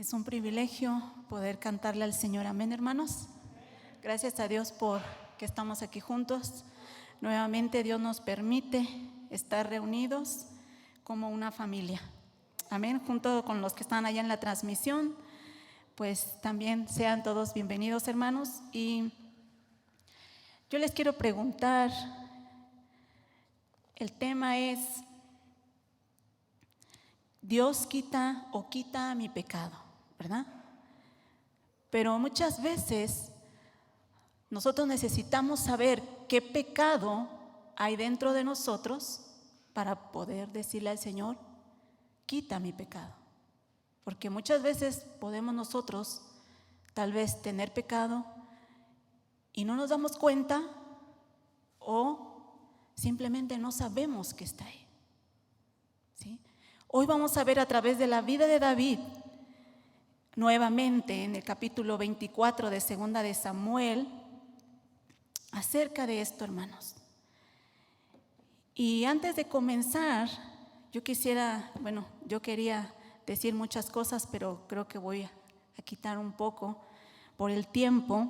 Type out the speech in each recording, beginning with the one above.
Es un privilegio poder cantarle al Señor. Amén, hermanos. Gracias a Dios por que estamos aquí juntos. Nuevamente Dios nos permite estar reunidos como una familia. Amén. Junto con los que están allá en la transmisión, pues también sean todos bienvenidos, hermanos. Y yo les quiero preguntar, el tema es: Dios quita o quita mi pecado, ¿verdad? Pero muchas veces nosotros necesitamos saber qué pecado hay dentro de nosotros para poder decirle al Señor: quita mi pecado. Porque muchas veces podemos nosotros tal vez tener pecado y no nos damos cuenta, o simplemente no sabemos que está ahí. ¿Sí? Hoy vamos a ver a través de la vida de David, nuevamente en el capítulo 24 de Segunda de Samuel, acerca de esto, hermanos. Y antes de comenzar, yo quería decir muchas cosas, pero creo que voy a quitar un poco por el tiempo.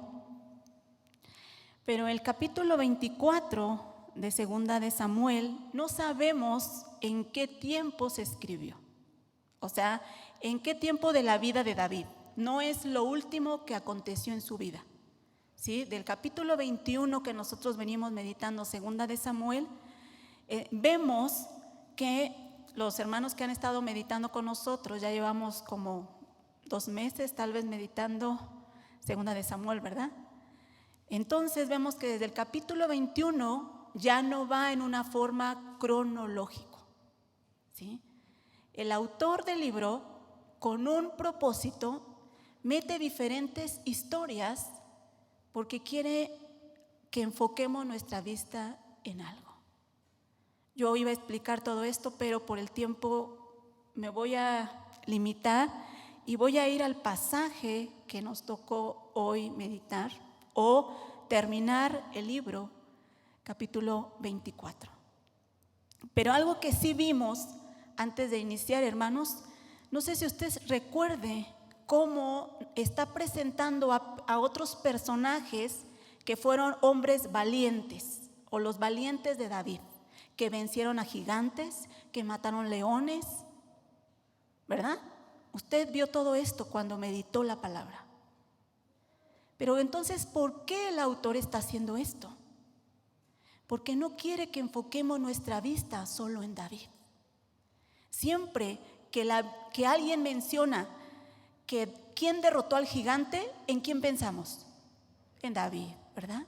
Pero el capítulo 24 de Segunda de Samuel, no sabemos en qué tiempo se escribió. O sea, en qué tiempo de la vida de David. No es lo último que aconteció en su vida. ¿Sí? Del capítulo 21 que nosotros venimos meditando, Segunda de Samuel, vemos que los hermanos que han estado meditando con nosotros, ya llevamos como 2 meses tal vez meditando Segunda de Samuel, ¿verdad? Entonces vemos que desde el capítulo 21 ya no va en una forma cronológica, ¿sí? El autor del libro, con un propósito, mete diferentes historias porque quiere que enfoquemos nuestra vista en algo. Yo iba a explicar todo esto, pero por el tiempo me voy a limitar y voy a ir al pasaje que nos tocó hoy meditar o terminar el libro, capítulo 24. Pero algo que sí vimos antes de iniciar, hermanos, no sé si usted recuerde cómo está presentando a otros personajes que fueron hombres valientes, o los valientes de David, que vencieron a gigantes, que mataron leones, ¿verdad? Usted vio todo esto cuando meditó la palabra. Pero entonces, ¿por qué el autor está haciendo esto? Porque no quiere que enfoquemos nuestra vista solo en David. Siempre que alguien menciona que quién derrotó al gigante, ¿en quién pensamos? En David, ¿verdad?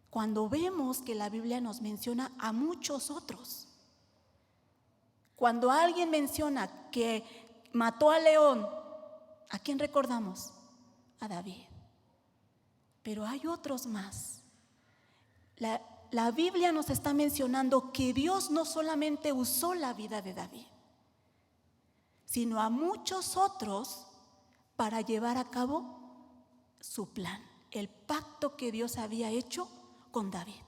Cuando vemos que la Biblia nos menciona a muchos otros. Cuando alguien menciona que mató al león, ¿a quién recordamos? A David. Pero hay otros más. La Biblia nos está mencionando que Dios no solamente usó la vida de David, sino a muchos otros para llevar a cabo su plan, el pacto que Dios había hecho con David.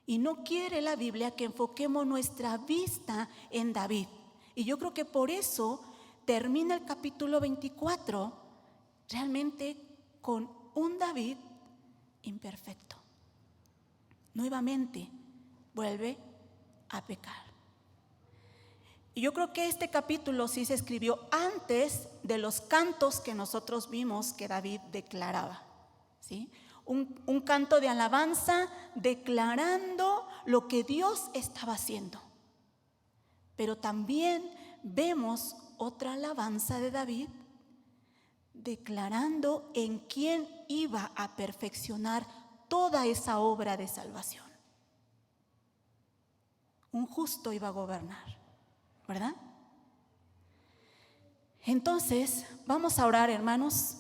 Y no quiere la Biblia que enfoquemos nuestra vista en David. Y yo creo que por eso termina el capítulo 24 realmente con un David imperfecto. Nuevamente vuelve a pecar. Y yo creo que este capítulo sí se escribió antes de los cantos que nosotros vimos que David declaraba, ¿sí? Un canto de alabanza declarando lo que Dios estaba haciendo. Pero también vemos otra alabanza de David declarando en quién iba a perfeccionar toda esa obra de salvación. Un justo iba a gobernar, ¿verdad? Entonces, vamos a orar, hermanos,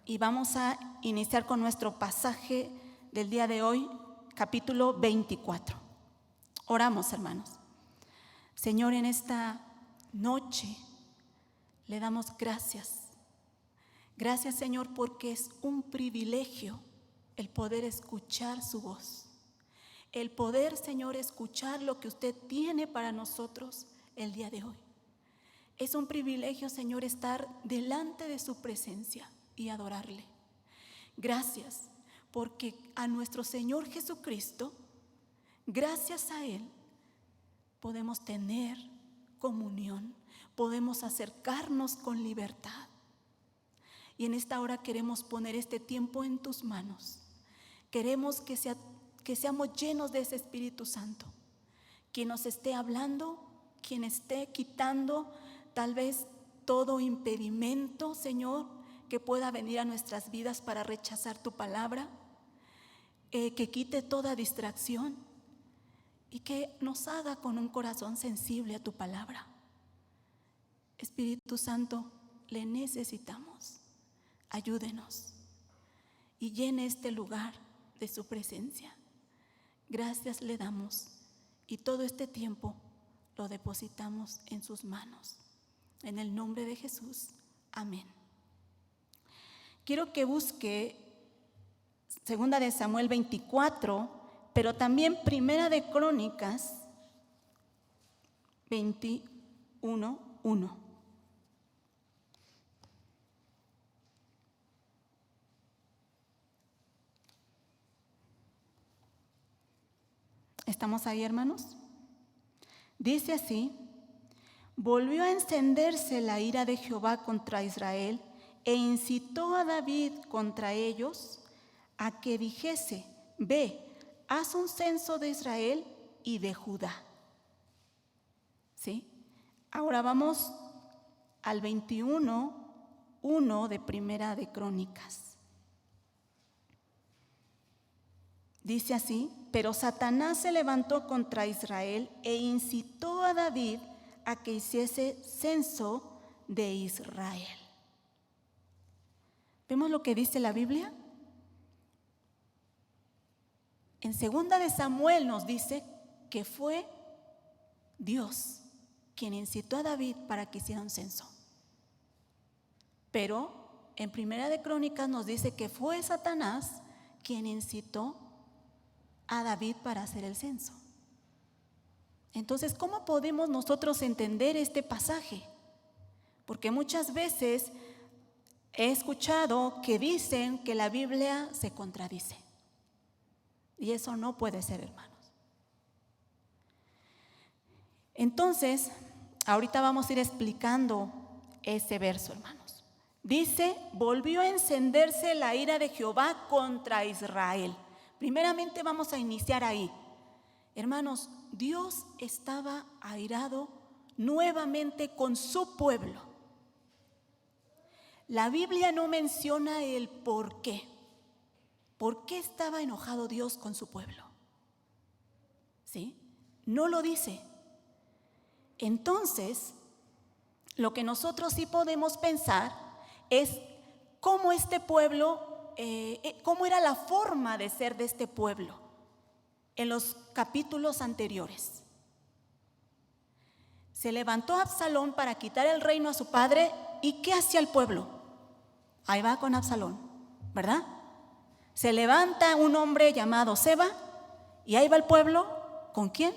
y vamos a iniciar con nuestro pasaje del día de hoy, capítulo 24. Oramos, hermanos. Señor, en esta noche le damos gracias. Gracias, Señor, porque es un privilegio el poder escuchar su voz. El poder, Señor, escuchar lo que usted tiene para nosotros el día de hoy. Es un privilegio, Señor, estar delante de su presencia y adorarle. Gracias, porque a nuestro Señor Jesucristo, gracias a Él, podemos tener comunión, podemos acercarnos con libertad. Y en esta hora queremos poner este tiempo en tus manos. Queremos que seamos llenos de ese Espíritu Santo. Quien nos esté hablando, quien esté quitando tal vez todo impedimento, Señor, que pueda venir a nuestras vidas para rechazar tu palabra, que quite toda distracción y que nos haga con un corazón sensible a tu palabra. Espíritu Santo, le necesitamos. Ayúdenos y llene este lugar de su presencia. Gracias le damos y todo este tiempo lo depositamos en sus manos. En el nombre de Jesús. Amén. Quiero que busque 2 de Samuel 24, pero también 1 de Crónicas 21:1. ¿Estamos ahí, hermanos? Dice así: volvió a encenderse la ira de Jehová contra Israel e incitó a David contra ellos a que dijese: ve, haz un censo de Israel y de Judá. ¿Sí? Ahora vamos al 21:1 de 1 de Crónicas. Dice así: pero Satanás se levantó contra Israel e incitó a David a que hiciese censo de Israel. ¿Vemos lo que dice la Biblia? En 2 de Samuel nos dice que fue Dios quien incitó a David para que hiciera un censo. Pero en 1 de Crónicas nos dice que fue Satanás quien incitó a David para hacer el censo. Entonces, ¿cómo podemos nosotros entender este pasaje? Porque muchas veces he escuchado que dicen que la Biblia se contradice. Y eso no puede ser, hermanos. Entonces, ahorita vamos a ir explicando ese verso, hermanos. Dice: volvió a encenderse la ira de Jehová contra Israel. Primeramente vamos a iniciar ahí. Hermanos, Dios estaba airado nuevamente con su pueblo. La Biblia no menciona el por qué. ¿Por qué estaba enojado Dios con su pueblo? ¿Sí? No lo dice. Entonces, lo que nosotros sí podemos pensar es cómo este pueblo, cómo era la forma de ser de este pueblo en los capítulos anteriores. Se levantó Absalón para quitar el reino a su padre. ¿Y qué hacía el pueblo? Ahí va con Absalón, ¿verdad? Se levanta un hombre llamado Seba y ahí va el pueblo. ¿Con quién?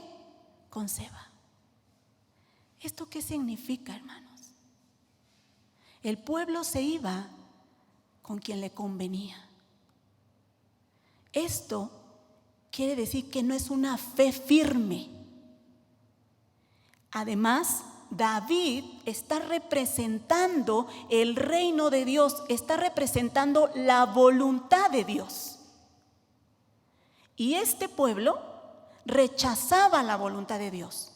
Con Seba. ¿Esto qué significa, hermanos? El pueblo se iba con quien le convenía. Esto quiere decir que no es una fe firme. Además, David está representando el reino de Dios, está representando la voluntad de Dios. Y este pueblo rechazaba la voluntad de Dios,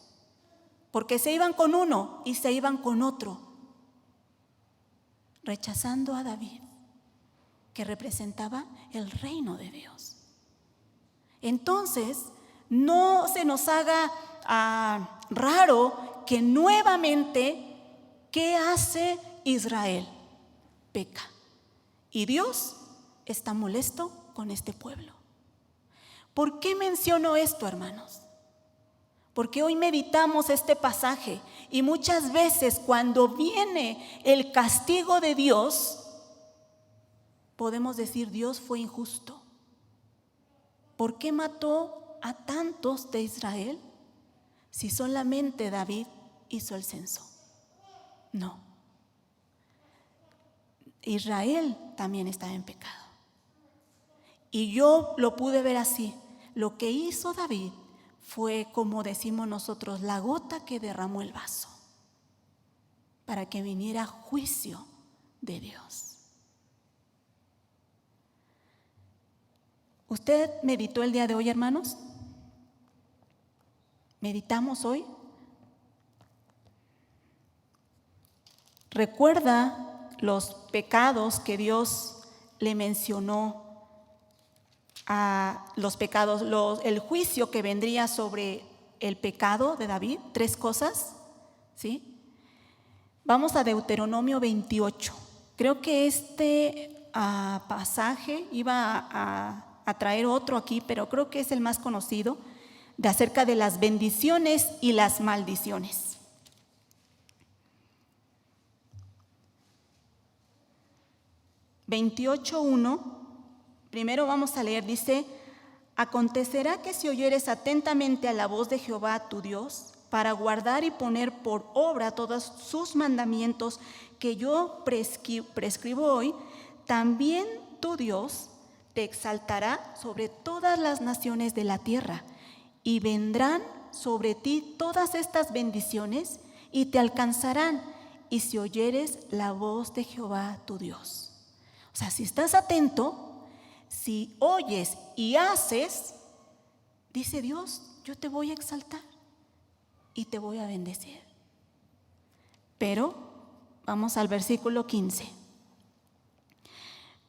porque se iban con uno y se iban con otro, rechazando a David, que representaba el reino de Dios. Entonces, no se nos haga raro que nuevamente, ¿qué hace Israel? Peca. Y Dios está molesto con este pueblo. ¿Por qué menciono esto, hermanos? Porque hoy meditamos este pasaje y muchas veces cuando viene el castigo de Dios, podemos decir: Dios fue injusto. ¿Por qué mató a tantos de Israel si solamente David hizo el censo? No. Israel también estaba en pecado. Y yo lo pude ver así. Lo que hizo David fue, como decimos nosotros, la gota que derramó el vaso para que viniera juicio de Dios. ¿Usted meditó el día de hoy, hermanos? ¿Meditamos hoy? ¿Recuerda los pecados que Dios le mencionó? A los pecados, el juicio que vendría sobre el pecado de David, 3 cosas, ¿sí? Vamos a Deuteronomio 28. Creo que este pasaje iba a traer otro aquí, pero creo que es el más conocido, de acerca de las bendiciones y las maldiciones. (28:1). Primero vamos a leer, dice: acontecerá que si oyeres atentamente a la voz de Jehová tu Dios, para guardar y poner por obra todos sus mandamientos que yo prescribo hoy, también tu Dios te exaltará sobre todas las naciones de la tierra, y vendrán sobre ti todas estas bendiciones y te alcanzarán, y si oyeres la voz de Jehová tu Dios. O sea, si estás atento, si oyes y haces, dice Dios, yo te voy a exaltar y te voy a bendecir. Pero, vamos al versículo 15.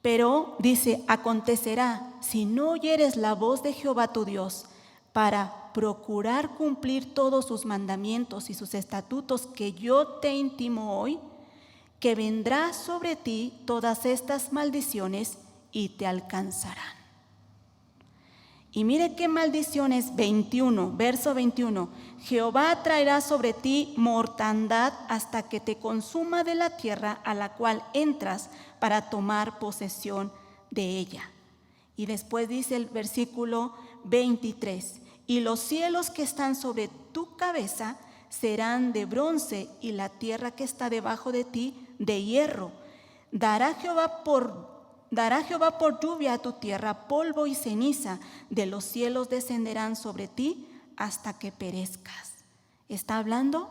Pero dice, acontecerá, si no oyeres la voz de Jehová tu Dios, para procurar cumplir todos sus mandamientos y sus estatutos que yo te intimo hoy, que vendrá sobre ti todas estas maldiciones y te alcanzarán. Y mire qué maldiciones. 21, verso 21. Jehová traerá sobre ti mortandad hasta que te consuma de la tierra a la cual entras para tomar posesión de ella. Y después dice el versículo 23. Y los cielos que están sobre tu cabeza serán de bronce, y la tierra que está debajo de ti de hierro. Dará Jehová por lluvia a tu tierra polvo y ceniza, de los cielos descenderán sobre ti hasta que perezcas. Está hablando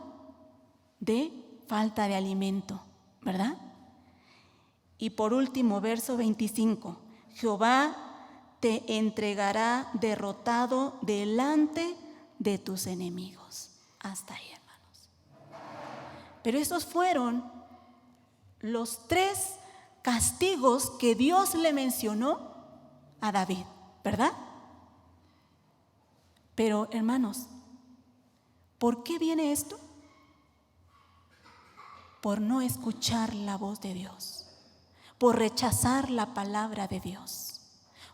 de falta de alimento, ¿verdad? Y por último, verso 25, Jehová te entregará derrotado delante de tus enemigos. Hasta ahí, hermanos. Pero esos fueron los 3 castigos que Dios le mencionó a David, ¿verdad? Pero, hermanos, ¿por qué viene esto? Por no escuchar la voz de Dios, por rechazar la palabra de Dios,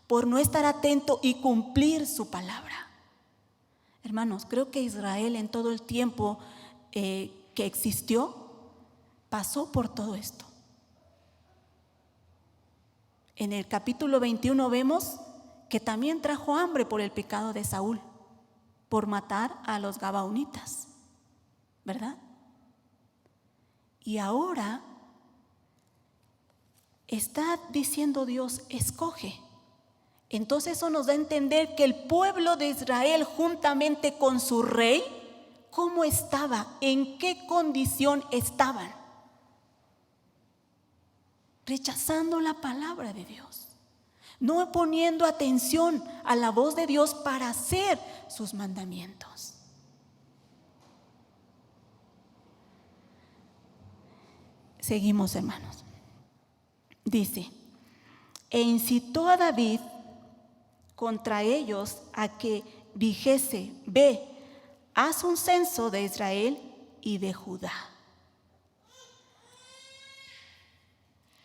por no estar atento y cumplir su palabra. Hermanos, creo que Israel en todo el tiempo que existió, pasó por todo esto. En el capítulo 21 vemos que también trajo hambre por el pecado de Saúl, por matar a los gabaonitas, ¿verdad? Y ahora está diciendo Dios, escoge. Entonces eso nos da a entender que el pueblo de Israel, juntamente con su rey, ¿cómo estaba? ¿En qué condición estaban? Rechazando la palabra de Dios, no poniendo atención a la voz de Dios para hacer sus mandamientos. Seguimos, hermanos. Dice, e incitó a David contra ellos a que dijese, ve, haz un censo de Israel y de Judá.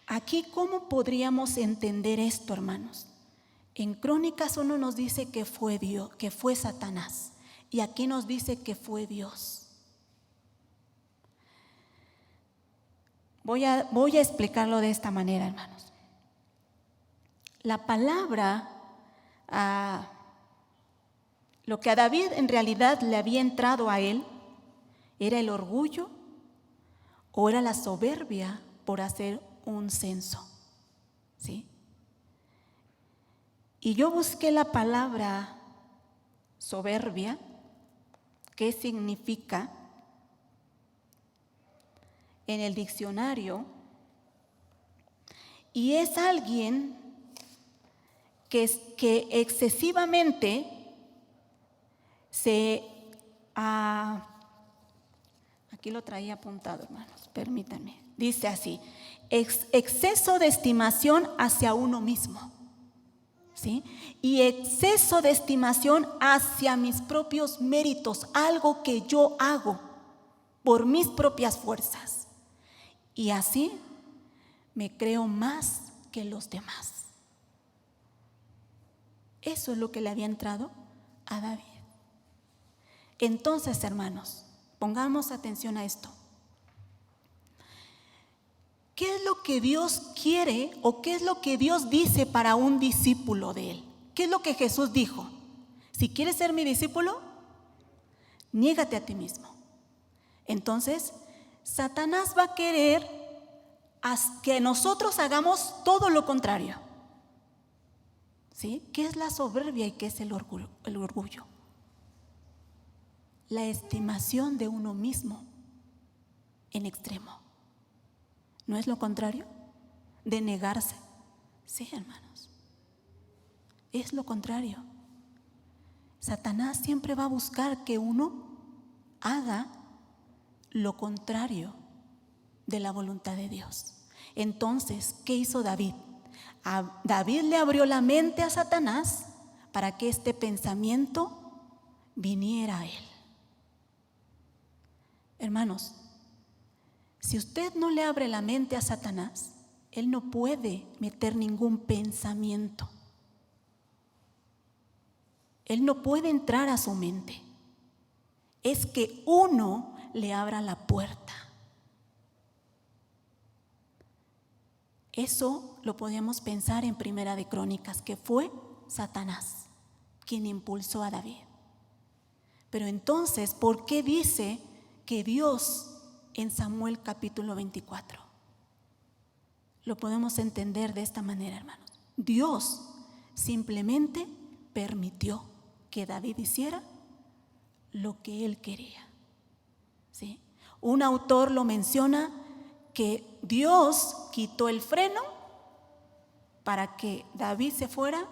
Aquí, ¿cómo podríamos entender esto, hermanos? En Crónicas 1 nos dice que fue Dios, que fue Satanás, y aquí nos dice que fue Dios. Voy a explicarlo de esta manera, hermanos. La palabra, lo que a David en realidad le había entrado a él, era el orgullo o era la soberbia por hacer un censo, ¿sí? Y yo busqué la palabra soberbia, ¿qué significa? En el diccionario, y es alguien que excesivamente aquí lo traía apuntado, hermanos, permítanme, dice así: exceso de estimación hacia uno mismo, ¿sí? Y exceso de estimación hacia mis propios méritos, algo que yo hago por mis propias fuerzas. Y así me creo más que los demás. Eso es lo que le había entrado a David. Entonces, hermanos, pongamos atención a esto. ¿Qué es lo que Dios quiere o qué es lo que Dios dice para un discípulo de Él? ¿Qué es lo que Jesús dijo? Si quieres ser mi discípulo, niégate a ti mismo. Entonces, Satanás va a querer que nosotros hagamos todo lo contrario. ¿Sí? ¿Qué es la soberbia y qué es el orgullo? La estimación de uno mismo en extremo. ¿No es lo contrario? De negarse. Sí, hermanos. Es lo contrario. Satanás siempre va a buscar que uno haga lo contrario de la voluntad de Dios. Entonces, ¿qué hizo David? David le abrió la mente a Satanás para que este pensamiento viniera a él. Hermanos, si usted no le abre la mente a Satanás, él no puede meter ningún pensamiento. Él no puede entrar a su mente. Es que uno le abra la puerta. Eso lo podíamos pensar en Primera de Crónicas, que fue Satanás quien impulsó a David. Pero entonces, ¿por qué dice que Dios en Samuel capítulo 24? Lo podemos entender de esta manera, hermanos. Dios simplemente permitió que David hiciera lo que él quería. ¿Sí? Un autor lo menciona que Dios quitó el freno para que David se fuera,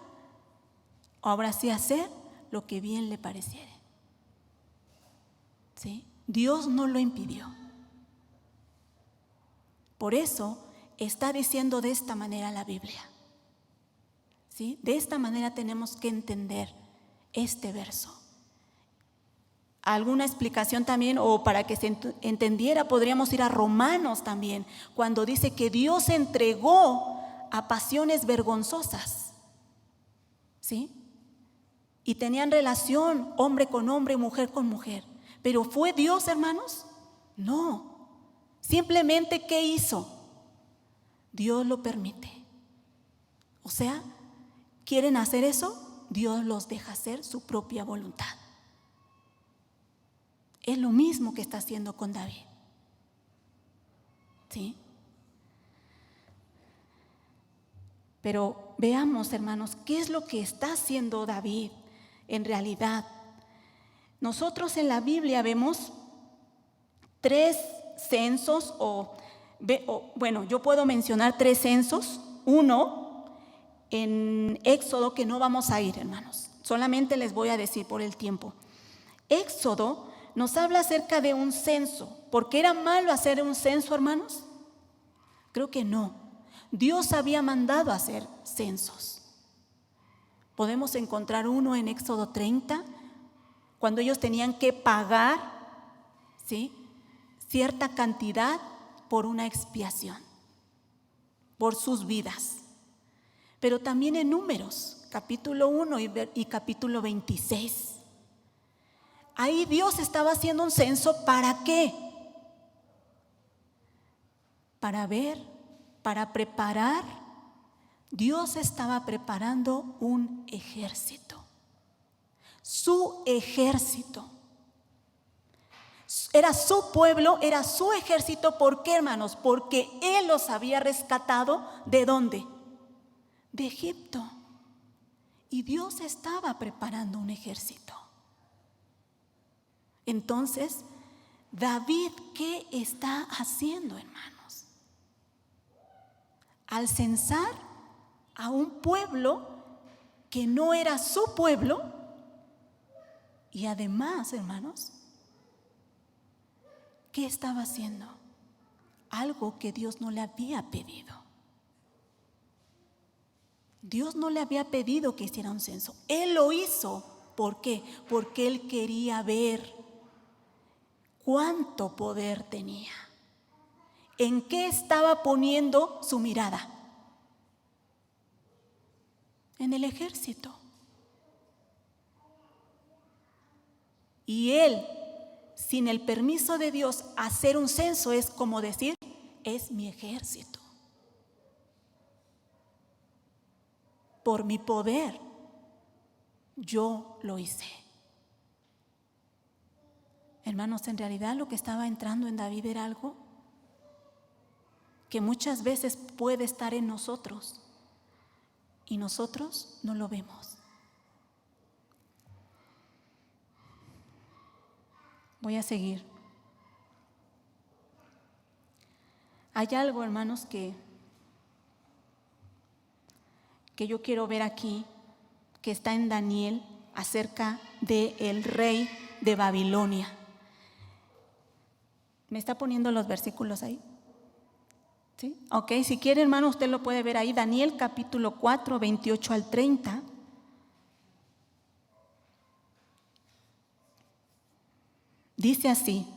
ahora sí hacer lo que bien le pareciera. ¿Sí? Dios no lo impidió. Por eso está diciendo de esta manera la Biblia. ¿Sí? De esta manera tenemos que entender este verso. Alguna explicación también, o para que se entendiera, podríamos ir a Romanos también, cuando dice que Dios entregó a pasiones vergonzosas, ¿sí? Y tenían relación hombre con hombre, mujer con mujer. ¿Pero fue Dios, hermanos? No. Simplemente, ¿qué hizo? Dios lo permite. O sea, ¿quieren hacer eso? Dios los deja hacer su propia voluntad. Es lo mismo que está haciendo con David. ¿Sí? Pero veamos, hermanos, ¿qué es lo que está haciendo David en realidad? Nosotros en la Biblia vemos 3 censos, bueno, yo puedo mencionar 3 censos. Uno en Éxodo, que no vamos a ir, hermanos. Solamente les voy a decir por el tiempo. Éxodo nos habla acerca de un censo. ¿Por qué era malo hacer un censo, hermanos? Creo que no. Dios había mandado hacer censos. Podemos encontrar uno en Éxodo 30, cuando ellos tenían que pagar, ¿sí?, cierta cantidad por una expiación, por sus vidas. Pero también en Números, capítulo 1 y capítulo 26. Ahí Dios estaba haciendo un censo, ¿para qué? Para ver, para preparar. Dios estaba preparando un ejército. Su ejército. Era su pueblo, era su ejército. ¿Por qué, hermanos? Porque Él los había rescatado. ¿De dónde? De Egipto. Y Dios estaba preparando un ejército. Entonces, David, ¿qué está haciendo, hermanos? Al censar a un pueblo que no era su pueblo, y además, hermanos, ¿qué estaba haciendo? Algo que Dios no le había pedido. Dios no le había pedido que hiciera un censo. Él lo hizo. ¿Por qué? Porque Él quería ver cuánto poder tenía. ¿En qué estaba poniendo su mirada? En el ejército. Y Él, sin el permiso de Dios, hacer un censo es como decir, es mi ejército. Por mi poder, yo lo hice. Hermanos, en realidad lo que estaba entrando en David era algo que muchas veces puede estar en nosotros y nosotros no lo vemos. Voy a seguir. Hay algo, hermanos, que yo quiero ver aquí, que está en Daniel, acerca del rey de Babilonia. ¿Me está poniendo los versículos ahí? ¿Sí? Ok, si quiere, hermano, usted lo puede ver ahí. Daniel capítulo 4, 28 al 30. Dice así: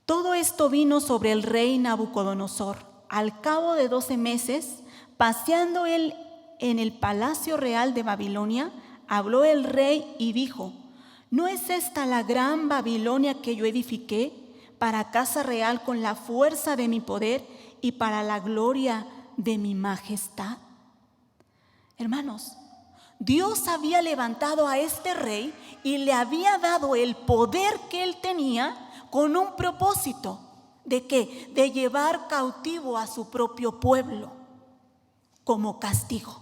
todo esto vino sobre el rey Nabucodonosor. Al cabo de 12 meses, paseando él en el palacio real de Babilonia, habló el rey y dijo: ¿no es esta la gran Babilonia que yo edifiqué para casa real con la fuerza de mi poder y para la gloria de mi majestad? Hermanos, Dios había levantado a este rey y le había dado el poder que él tenía con un propósito. ¿De qué? De llevar cautivo a su propio pueblo como castigo.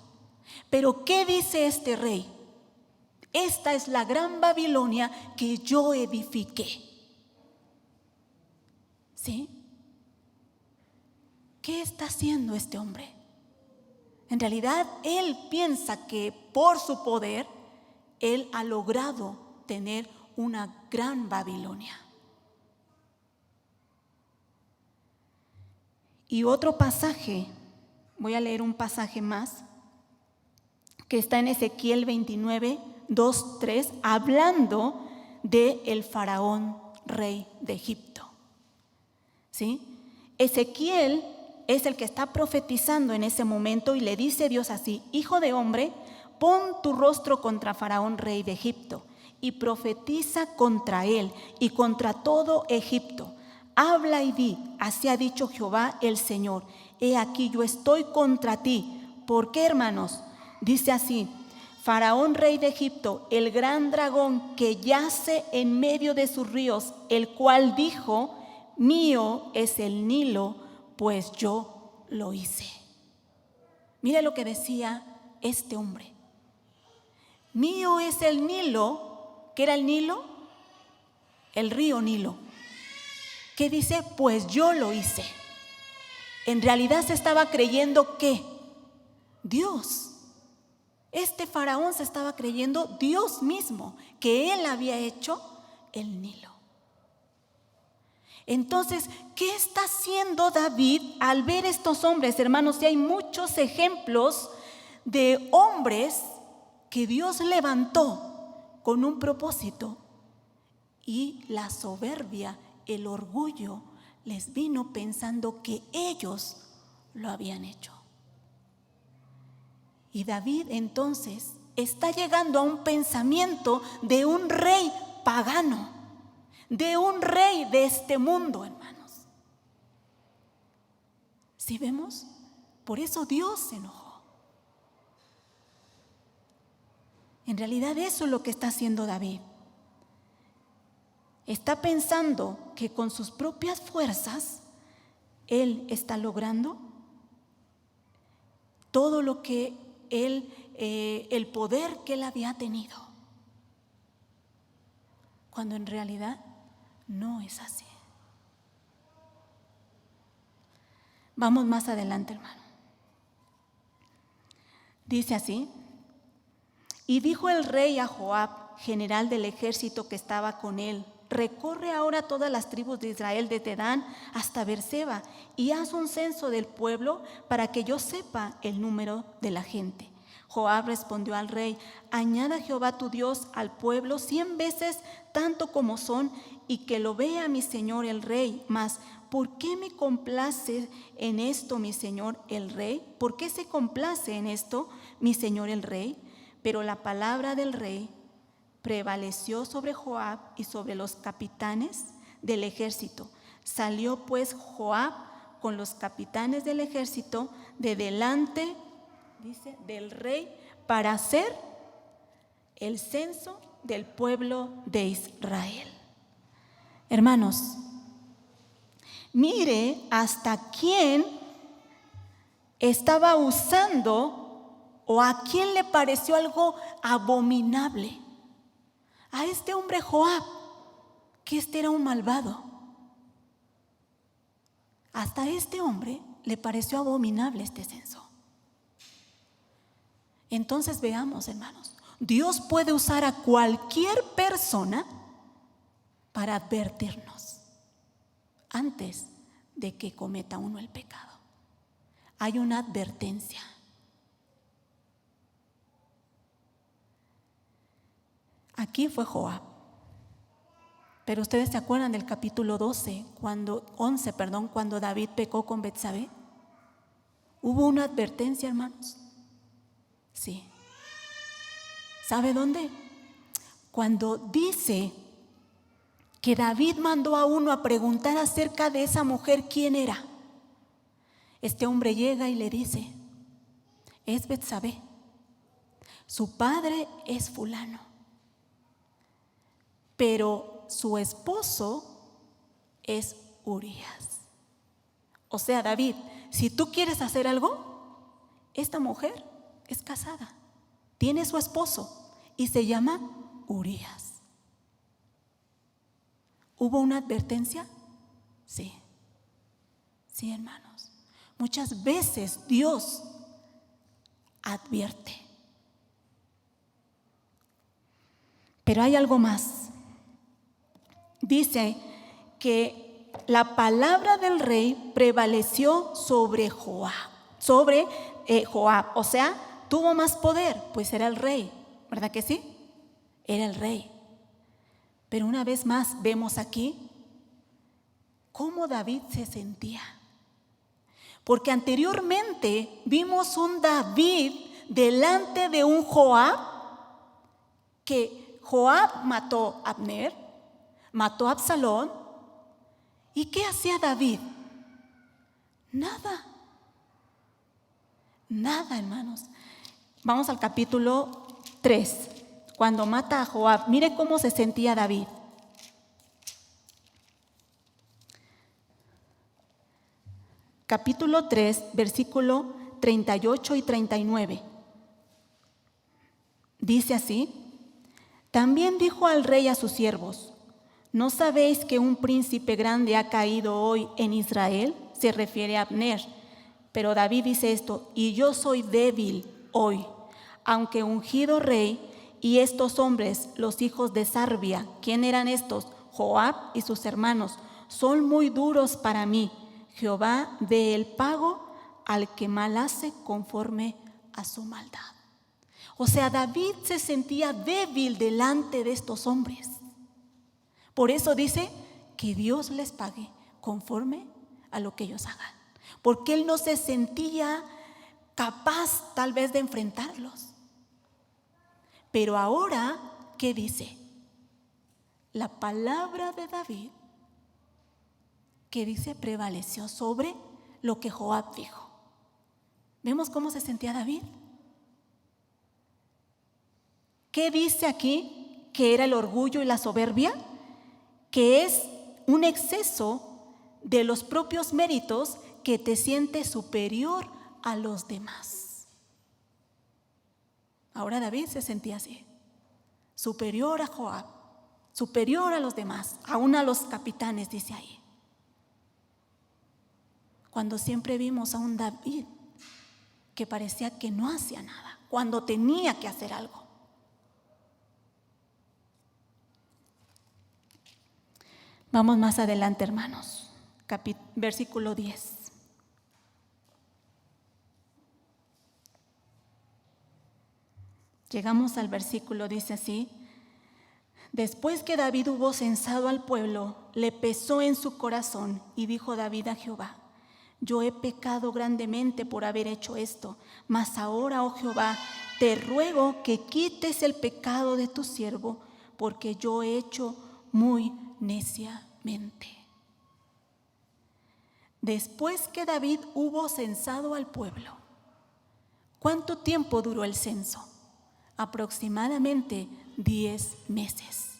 Pero ¿qué dice este rey? Esta es la gran Babilonia que yo edifiqué. ¿Sí? ¿Qué está haciendo este hombre? En realidad, él piensa que por su poder, él ha logrado tener una gran Babilonia. Y otro pasaje, voy a leer un pasaje más, que está en Ezequiel 29, 2, 3, hablando del faraón rey de Egipto. ¿Sí? Ezequiel es el que está profetizando en ese momento y le dice Dios así: hijo de hombre, pon tu rostro contra Faraón rey de Egipto y profetiza contra él y contra todo Egipto. Habla y di: así ha dicho Jehová el Señor, he aquí yo estoy contra ti. ¿Por qué, hermanos? Dice así: Faraón rey de Egipto, el gran dragón que yace en medio de sus ríos, el cual dijo: mío es el Nilo, pues yo lo hice. Mire lo que decía este hombre: mío es el Nilo. ¿Qué era el Nilo? El río Nilo. ¿Qué dice? Pues yo lo hice. En realidad se estaba creyendo que Dios, este faraón se estaba creyendo Dios mismo, que él había hecho el Nilo. Entonces, ¿qué está haciendo David al ver estos hombres, hermanos? Y hay muchos ejemplos de hombres que Dios levantó con un propósito, y la soberbia, el orgullo, les vino pensando que ellos lo habían hecho. Y David entonces está llegando a un pensamiento de un rey pagano, de un rey de este mundo, hermanos. ¿Sí vemos? Por eso Dios se enojó. En realidad eso es lo que está haciendo David. está pensando que con sus propias fuerzas él está logrando todo lo que él, el poder que él había tenido, cuando en realidad no es así. Vamos más adelante, hermano. Dice así: y dijo el rey a Joab, general del ejército que estaba con él: recorre ahora todas las tribus de Israel desde Dan hasta Beerseba y haz un censo del pueblo para que yo sepa el número de la gente. Joab respondió al rey: añada Jehová tu Dios al pueblo 100 veces tanto como son, y que lo vea mi señor el rey. Mas ¿por qué me complace en esto mi señor el rey? ¿Por qué se complace en esto mi señor el rey? Pero la palabra del rey prevaleció sobre Joab y sobre los capitanes del ejército. Salió pues Joab con los capitanes del ejército de delante, dice, del rey, para hacer el censo del pueblo de Israel. Hermanos, mire hasta quién estaba usando o a quién le pareció algo abominable. A este hombre Joab, que este era un malvado. Hasta este hombre le pareció abominable este censo. Entonces veamos, hermanos, Dios puede usar a cualquier persona para advertirnos antes de que cometa uno el pecado. Hay una advertencia. Aquí fue Joab. Pero ustedes se acuerdan del capítulo 11, cuando David pecó con Betsabé. ¿Hubo una advertencia, hermanos? Sí. ¿Sabe dónde? Cuando dice que David mandó a uno a preguntar acerca de esa mujer quién era. Este hombre llega y le dice: es Betsabé, su padre es fulano, pero su esposo es Urías. O sea, David, si tú quieres hacer algo, esta mujer es casada, tiene su esposo y se llama Urías. ¿Hubo una advertencia? Sí. Sí, hermanos. Muchas veces Dios advierte. Pero hay algo más. Dice que la palabra del rey prevaleció sobre Joab. O sea, tuvo más poder, pues era el rey. ¿Verdad que sí? Era el rey. Pero una vez más vemos aquí cómo David se sentía. Porque anteriormente vimos un David delante de un Joab, que Joab mató a Abner, mató a Absalón. ¿Y qué hacía David? Nada. Nada, hermanos. Vamos al capítulo 3. Cuando mata a Joab, mire cómo se sentía David. Capítulo 3, versículo 38 y 39. Dice así: también dijo al rey a sus siervos: ¿no sabéis que un príncipe grande ha caído hoy en Israel? Se refiere a Abner. Pero David dice esto: y yo soy débil hoy, aunque ungido rey. Y estos hombres, los hijos de Sarbia, ¿quién eran estos? Joab y sus hermanos, son muy duros para mí. Jehová dé el pago al que mal hace conforme a su maldad. O sea, David se sentía débil delante de estos hombres. Por eso dice que Dios les pague conforme a lo que ellos hagan. Porque él no se sentía capaz tal vez de enfrentarlos. Pero ahora, ¿qué dice? La palabra de David, que dice, prevaleció sobre lo que Joab dijo. ¿Vemos cómo se sentía David? ¿Qué dice aquí que era el orgullo y la soberbia? que es un exceso de los propios méritos que te siente superior a los demás. Ahora David se sentía así, superior a Joab, superior a los demás, aún a los capitanes, dice ahí. Cuando siempre vimos a un David que parecía que no hacía nada, cuando tenía que hacer algo. Vamos más adelante, hermanos. Versículo 10. Llegamos al versículo, dice así: después que David hubo censado al pueblo, le pesó en su corazón y dijo David a Jehová: yo he pecado grandemente por haber hecho esto, mas ahora, oh Jehová, te ruego que quites el pecado de tu siervo, porque yo he hecho muy neciamente. Después que David hubo censado al pueblo, ¿cuánto tiempo duró el censo? Aproximadamente 10 meses.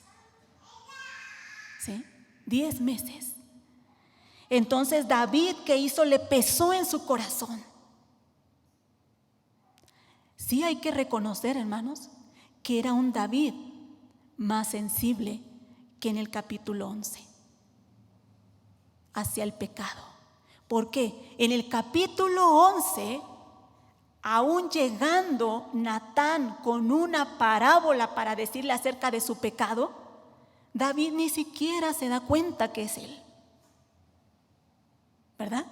¿Sí? 10 meses. Entonces David, ¿qué hizo? Le pesó en su corazón. Sí hay que reconocer, hermanos, que era un David más sensible que en el capítulo 11 hacia el pecado. ¿Por qué? En el capítulo 11, aún llegando Natán con una parábola para decirle acerca de su pecado, David ni siquiera se da cuenta que es él. ¿Verdad?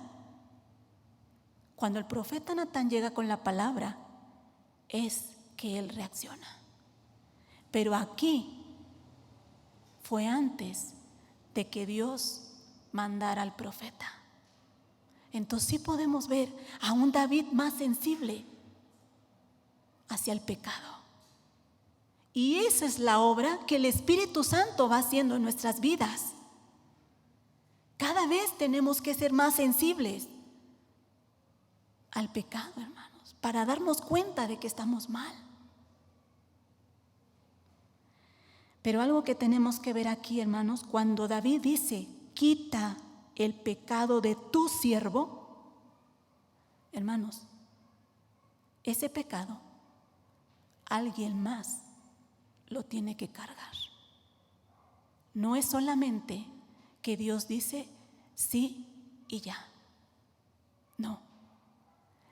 Cuando el profeta Natán llega con la palabra, es que él reacciona. Pero aquí fue antes de que Dios mandara al profeta. Entonces sí podemos ver a un David más sensible hacia el pecado. Y esa es la obra que el Espíritu Santo va haciendo en nuestras vidas. Cada vez tenemos que ser más sensibles al pecado, hermanos, para darnos cuenta de que estamos mal. Pero algo que tenemos que ver aquí, hermanos, cuando David dice, quita el pecado de tu siervo, hermanos, ese pecado alguien más lo tiene que cargar. No es solamente que Dios dice sí y ya. No.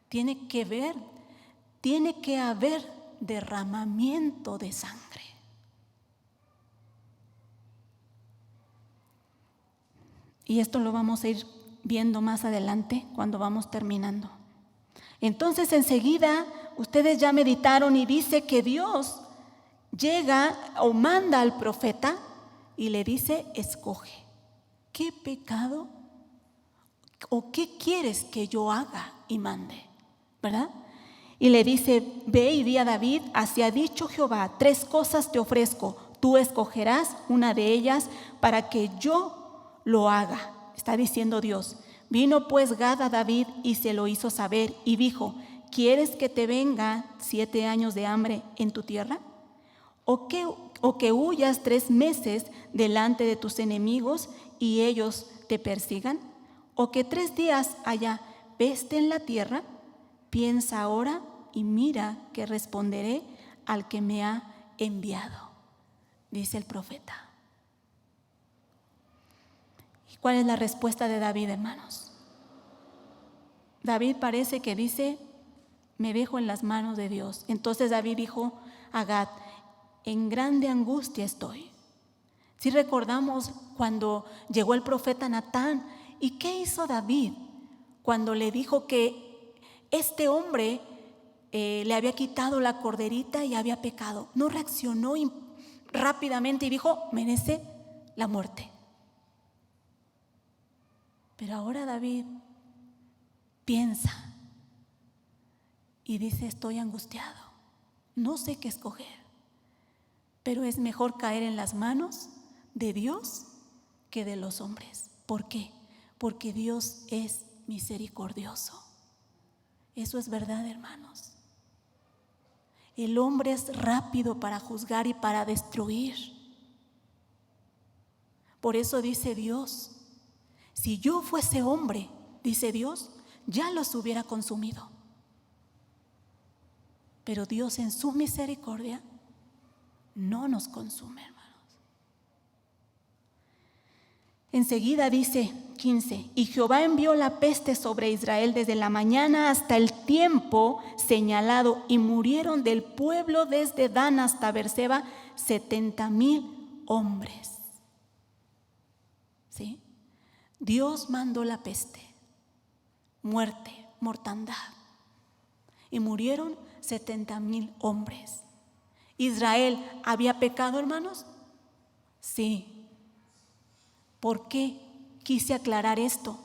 Tiene que haber derramamiento de sangre. Y esto lo vamos a ir viendo más adelante cuando vamos terminando. Entonces enseguida ustedes ya meditaron y dice que Dios llega o manda al profeta y le dice, escoge. ¿Qué pecado o qué quieres que yo haga y mande? ¿Verdad? Y le dice, ve y di a David, así ha dicho Jehová, 3 cosas te ofrezco, tú escogerás una de ellas para que yo lo haga. Está diciendo Dios. Vino pues Gad a David y se lo hizo saber y dijo, ¿quieres que te venga 7 años de hambre en tu tierra? ¿O que huyas 3 meses delante de tus enemigos y ellos te persigan? ¿O que 3 días haya peste en la tierra? Piensa ahora y mira que responderé al que me ha enviado, dice el profeta. ¿Y cuál es la respuesta de David, hermanos? David parece que dice, me dejo en las manos de Dios. Entonces David dijo a Gad, en grande angustia estoy. Si recordamos cuando llegó el profeta Natán, ¿y qué hizo David cuando le dijo que este hombre le había quitado la corderita y había pecado? No reaccionó rápidamente y dijo, merece la muerte. Pero ahora David piensa y dice, estoy angustiado, no sé qué escoger, pero es mejor caer en las manos de Dios que de los hombres. ¿Por qué? Porque Dios es misericordioso. Eso es verdad, hermanos. El hombre es rápido para juzgar y para destruir. Por eso dice Dios, si yo fuese hombre, dice Dios, ya los hubiera consumido. Pero Dios en su misericordia no nos consume, hermanos. Enseguida dice 15, y Jehová envió la peste sobre Israel desde la mañana hasta el tiempo señalado, y murieron del pueblo desde Dan hasta Beerseba 70,000 hombres. ¿Sí? Dios mandó la peste, muerte, mortandad, y murieron 70,000 hombres. ¿Israel había pecado, hermanos? Sí. ¿Por qué quise aclarar esto?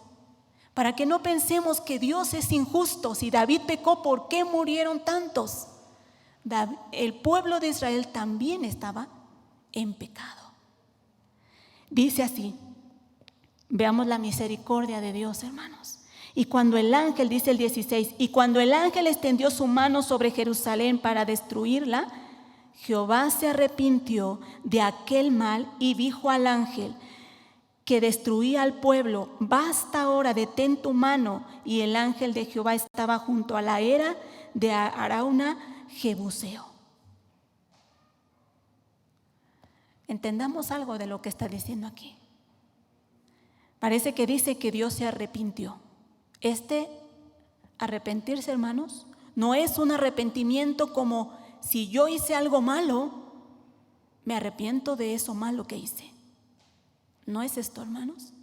Para que no pensemos que Dios es injusto. Si David pecó, ¿por qué murieron tantos? El pueblo de Israel también estaba en pecado. Dice así, veamos la misericordia de Dios, hermanos. Y cuando el ángel, dice el 16, y cuando el ángel extendió su mano sobre Jerusalén para destruirla, Jehová se arrepintió de aquel mal y dijo al ángel que destruía al pueblo, basta ahora, detén tu mano. Y el ángel de Jehová estaba junto a la era de Arauna Jebuseo. Entendamos algo de lo que está diciendo aquí. Parece que dice que Dios se arrepintió. Arrepentirse, hermanos, no es un arrepentimiento como si yo hice algo malo, me arrepiento de eso malo que hice. ¿No es esto, hermanos?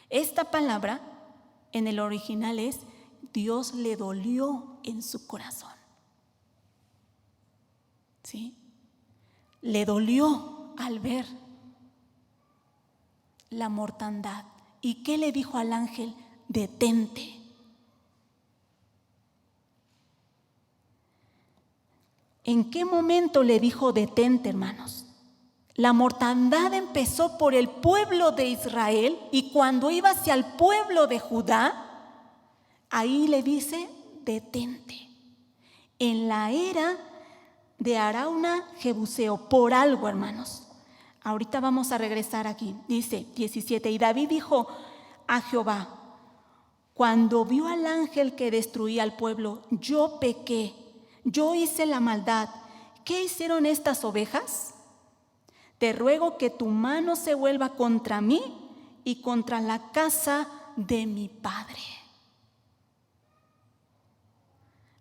Esta palabra en el original es Dios le dolió en su corazón. ¿Sí? Le dolió al ver la mortandad. ¿Y qué le dijo al ángel? Detente. ¿En qué momento le dijo detente, hermanos? La mortandad empezó por el pueblo de Israel, y cuando iba hacia el pueblo de Judá, ahí le dice detente. En la era de Arauna Jebuseo, por algo, hermanos. Ahorita vamos a regresar aquí. Dice 17, y David dijo a Jehová, cuando vio al ángel que destruía al pueblo, yo pequé, yo hice la maldad. ¿Qué hicieron estas ovejas? Te ruego que tu mano se vuelva contra mí y contra la casa de mi padre.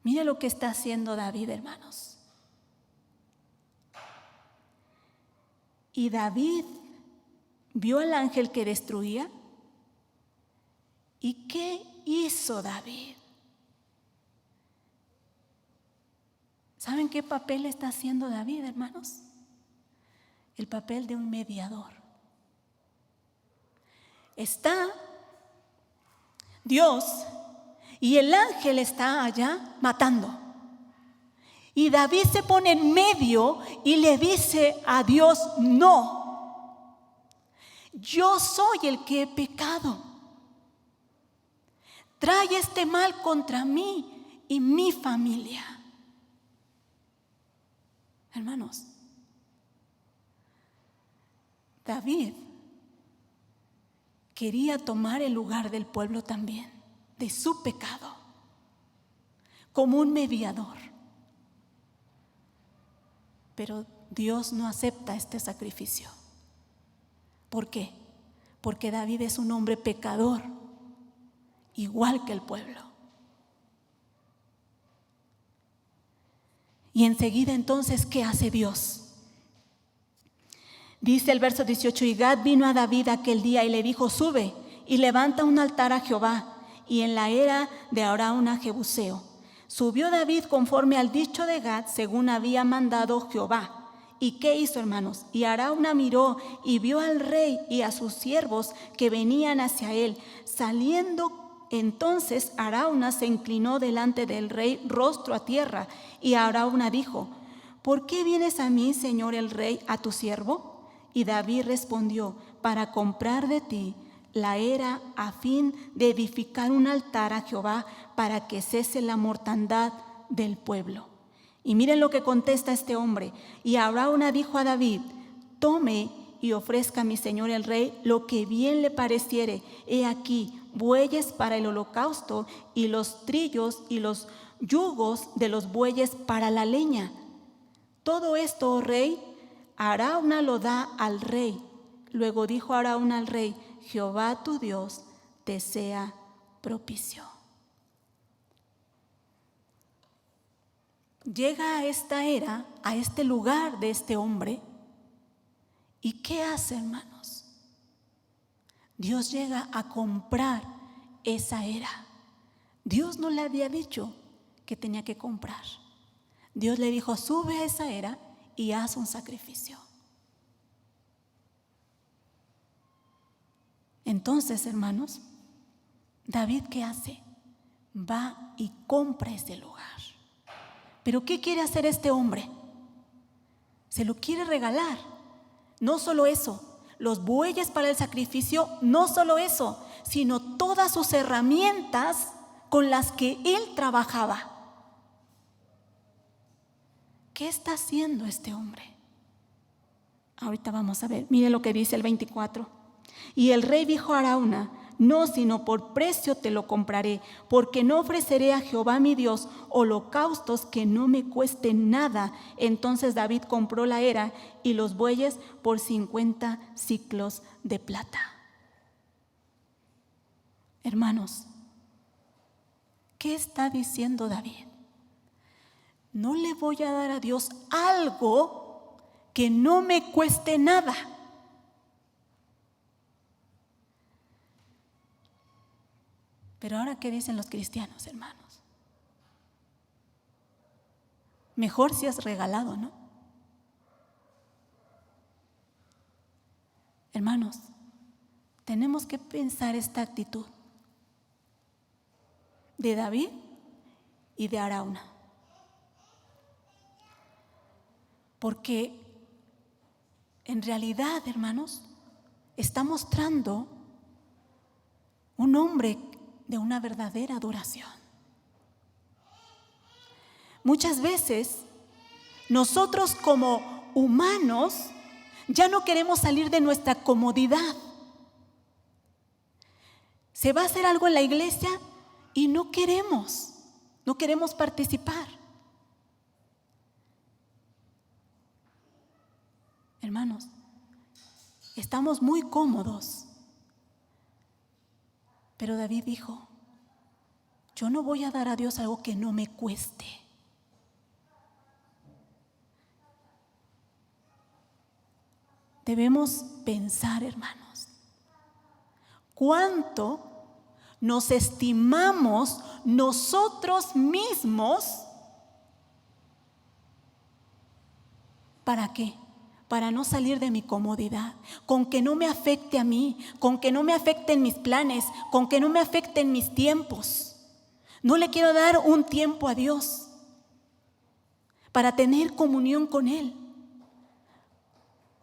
Mira lo que está haciendo David, hermanos. Y David vio al ángel que destruía. ¿Y qué hizo David? ¿Saben qué papel está haciendo David, hermanos? El papel de un mediador. Está Dios y el ángel está allá matando. Y David se pone en medio y le dice a Dios, no, yo soy el que he pecado. Trae este mal contra mí y mi familia. Hermanos, David quería tomar el lugar del pueblo también, de su pecado, como un mediador. Pero Dios no acepta este sacrificio. ¿Por qué? Porque David es un hombre pecador, igual que el pueblo. Y enseguida entonces, ¿qué hace Dios? Dice el verso 18, y Gad vino a David aquel día y le dijo, sube y levanta un altar a Jehová, y en la era de Arauna Jebuseo. Subió David conforme al dicho de Gad, según había mandado Jehová. ¿Y qué hizo, hermanos? Y Arauna miró y vio al rey y a sus siervos que venían hacia él. Saliendo entonces Arauna se inclinó delante del rey, rostro a tierra, y Arauna dijo, ¿por qué vienes a mí, señor el rey, a tu siervo? Y David respondió, para comprar de ti la era a fin de edificar un altar a Jehová para que cese la mortandad del pueblo. Y miren lo que contesta este hombre. Y Arauna dijo a David, tome y ofrezca a mi señor el rey lo que bien le pareciere. He aquí, bueyes para el holocausto, y los trillos y los yugos de los bueyes para la leña. Todo esto, oh rey, Arauna lo da al rey. Luego dijo Arauna al rey: Jehová tu Dios te sea propicio. Llega a esta era, a este lugar de este hombre, ¿y qué hace, hermanos? Dios llega a comprar esa era. Dios no le había dicho que tenía que comprar. Dios le dijo: sube a esa era y haz un sacrificio. Entonces, hermanos, David, ¿qué hace? Va y compra ese lugar. ¿Pero qué quiere hacer este hombre? Se lo quiere regalar. No solo eso, los bueyes para el sacrificio, no solo eso, sino todas sus herramientas con las que él trabajaba. ¿Qué está haciendo este hombre? Ahorita vamos a ver. Mire lo que dice el 24. Y el rey dijo a Arauna: no, sino por precio te lo compraré, porque no ofreceré a Jehová mi Dios holocaustos que no me cuesten nada. Entonces David compró la era y los bueyes por 50 siclos de plata. Hermanos, ¿qué está diciendo David? No le voy a dar a Dios algo que no me cueste nada. Pero ahora, ¿qué dicen los cristianos, hermanos? Mejor si es regalado, ¿no? Hermanos, tenemos que pensar esta actitud de David y de Arauna. Porque en realidad, hermanos, está mostrando un hombre de una verdadera adoración. Muchas veces nosotros como humanos ya no queremos salir de nuestra comodidad. Se va a hacer algo en la iglesia y no queremos participar. Hermanos, estamos muy cómodos. Pero David dijo: yo no voy a dar a Dios algo que no me cueste. Debemos pensar, hermanos, cuánto nos estimamos nosotros mismos. ¿Para qué? Para no salir de mi comodidad, con que no me afecte a mí, con que no me afecten mis planes, con que no me afecten mis tiempos. No le quiero dar un tiempo a Dios para tener comunión con Él,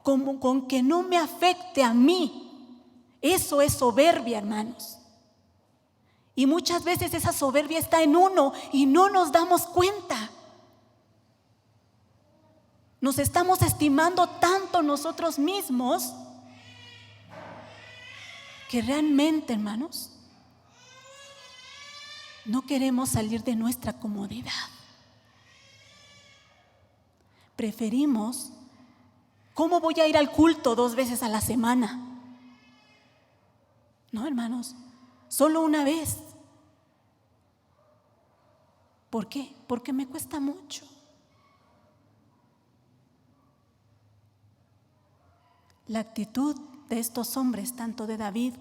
con que no me afecte a mí. Eso es soberbia, hermanos. Y muchas veces esa soberbia está en uno y no nos damos cuenta. Nos estamos estimando tanto nosotros mismos que realmente, hermanos, no queremos salir de nuestra comodidad. Preferimos: ¿cómo voy a ir al culto 2 veces a la semana? No, hermanos, solo una vez. ¿Por qué? Porque me cuesta mucho. La actitud de estos hombres, tanto de David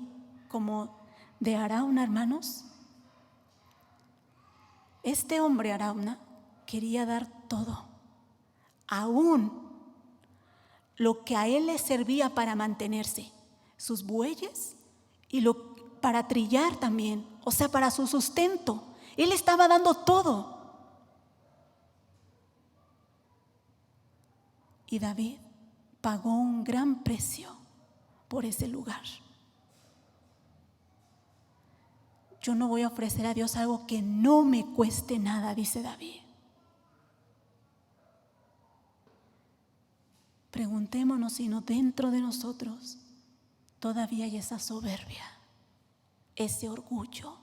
como de Arauna, hermanos, este hombre Arauna quería dar todo, aún lo que a él le servía para mantenerse, sus bueyes y para trillar también, o sea, para su sustento. Él estaba dando todo. Y David pagó un gran precio por ese lugar. Yo no voy a ofrecer a Dios algo que no me cueste nada, dice David. preguntémonos si no dentro de nosotros todavía hay esa soberbia, ese orgullo,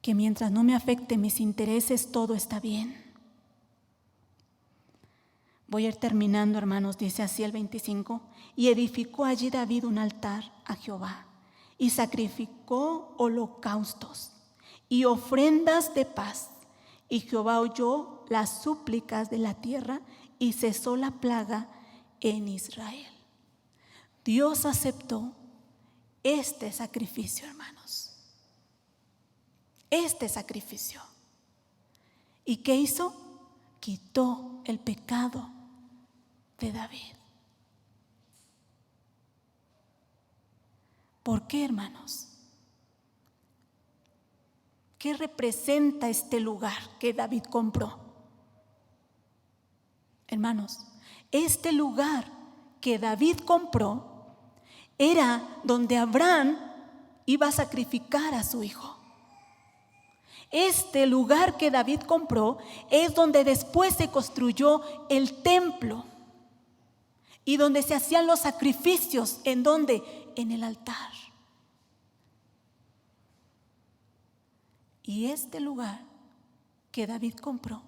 que mientras no me afecte mis intereses, todo está bien. Voy a ir terminando, hermanos, dice así el 25. Y edificó allí David un altar a Jehová, y sacrificó holocaustos y ofrendas de paz. Y Jehová oyó las súplicas de la tierra, y cesó la plaga en Israel. Dios aceptó este sacrificio, hermanos. Este sacrificio. ¿Y qué hizo? Quitó el pecado de David. ¿Por qué, hermanos? ¿Qué representa este lugar que David compró? Hermanos, este lugar que David compró era donde Abraham iba a sacrificar a su hijo. Este lugar que David compró es donde después se construyó el templo y donde se hacían los sacrificios. ¿En dónde? En el altar. Y este lugar que David compró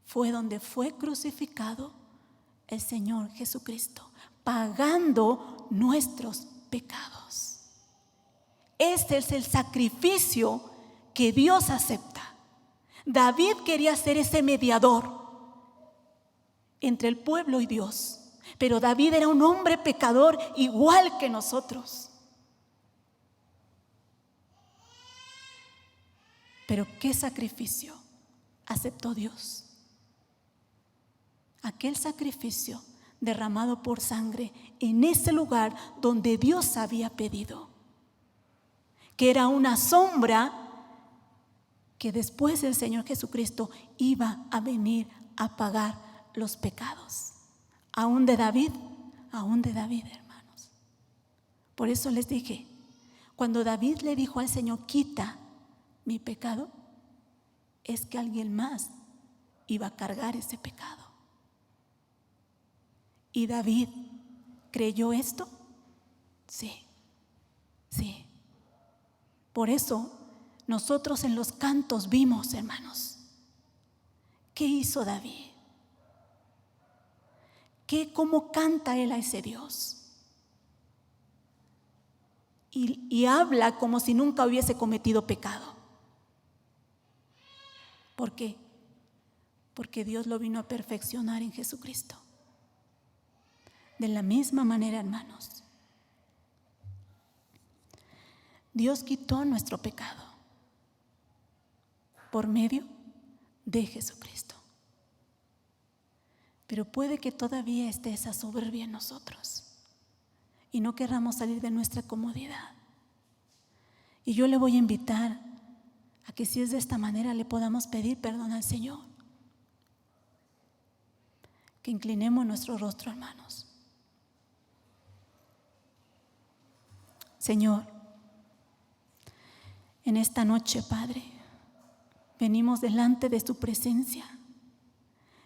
fue donde fue crucificado el Señor Jesucristo, pagando nuestros pecados. Este es el sacrificio que Dios acepta. David quería ser ese mediador entre el pueblo y Dios, pero David era un hombre pecador igual que nosotros. Pero ¿qué sacrificio aceptó Dios? Aquel sacrificio derramado por sangre en ese lugar donde Dios había pedido, que era una sombra que después el Señor Jesucristo iba a venir a pagar los pecados, aún de David, hermanos. Por eso les dije, cuando David le dijo al Señor, quita mi pecado, es que alguien más iba a cargar ese pecado. ¿Y David creyó esto? Sí. Por eso nosotros en los cantos vimos, hermanos, ¿qué hizo David? ¿Cómo canta él a ese Dios? Y habla como si nunca hubiese cometido pecado. ¿Por qué? Porque Dios lo vino a perfeccionar en Jesucristo. De la misma manera, hermanos, Dios quitó nuestro pecado por medio de Jesucristo. Pero puede que todavía esté esa soberbia en nosotros y no querramos salir de nuestra comodidad. Y yo le voy a invitar a que, si es de esta manera, le podamos pedir perdón al Señor. Que inclinemos nuestro rostro, hermanos. Señor, en esta noche, Padre, venimos delante de su presencia,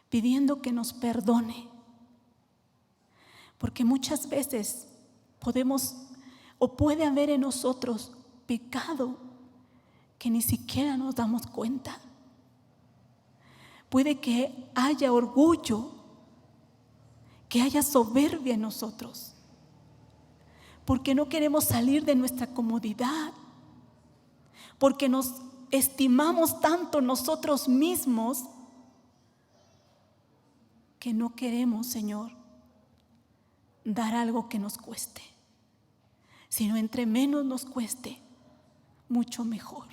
pidiendo que nos perdone, porque muchas veces podemos o puede haber en nosotros pecado que ni siquiera nos damos cuenta. Puede que haya orgullo, que haya soberbia en nosotros, porque no queremos salir de nuestra comodidad, porque nos estimamos tanto nosotros mismos que no queremos, Señor, dar algo que nos cueste, sino entre menos nos cueste, mucho mejor.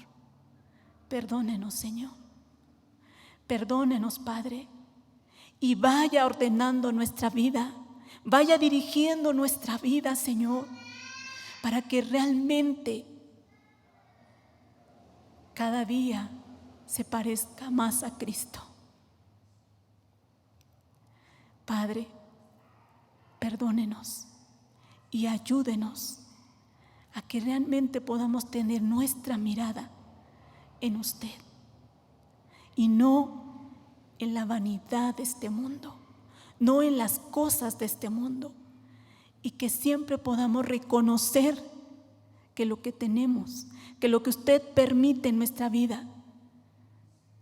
Perdónenos, Señor. Perdónenos, Padre, y vaya ordenando nuestra vida, vaya dirigiendo nuestra vida, Señor, para que realmente cada día se parezca más a Cristo. Padre, perdónenos y ayúdenos a que realmente podamos tener nuestra mirada en usted y no en la vanidad de este mundo, no en las cosas de este mundo, y que siempre podamos reconocer que lo que tenemos, que lo que usted permite en nuestra vida,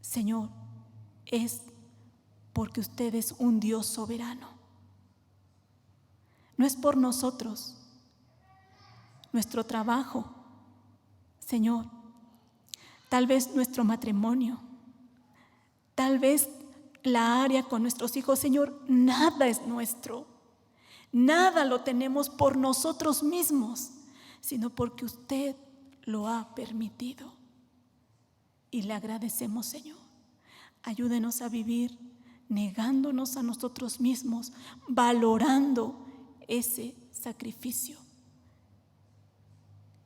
Señor, es porque usted es un Dios soberano. No es por nosotros, nuestro trabajo, Señor, tal vez nuestro matrimonio, tal vez la área con nuestros hijos, Señor, nada es nuestro, nada lo tenemos por nosotros mismos, sino porque usted lo ha permitido. Y le agradecemos, Señor. Ayúdenos a vivir negándonos a nosotros mismos, valorando ese sacrificio.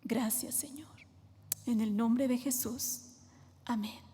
Gracias, Señor. En el nombre de Jesús. Amén.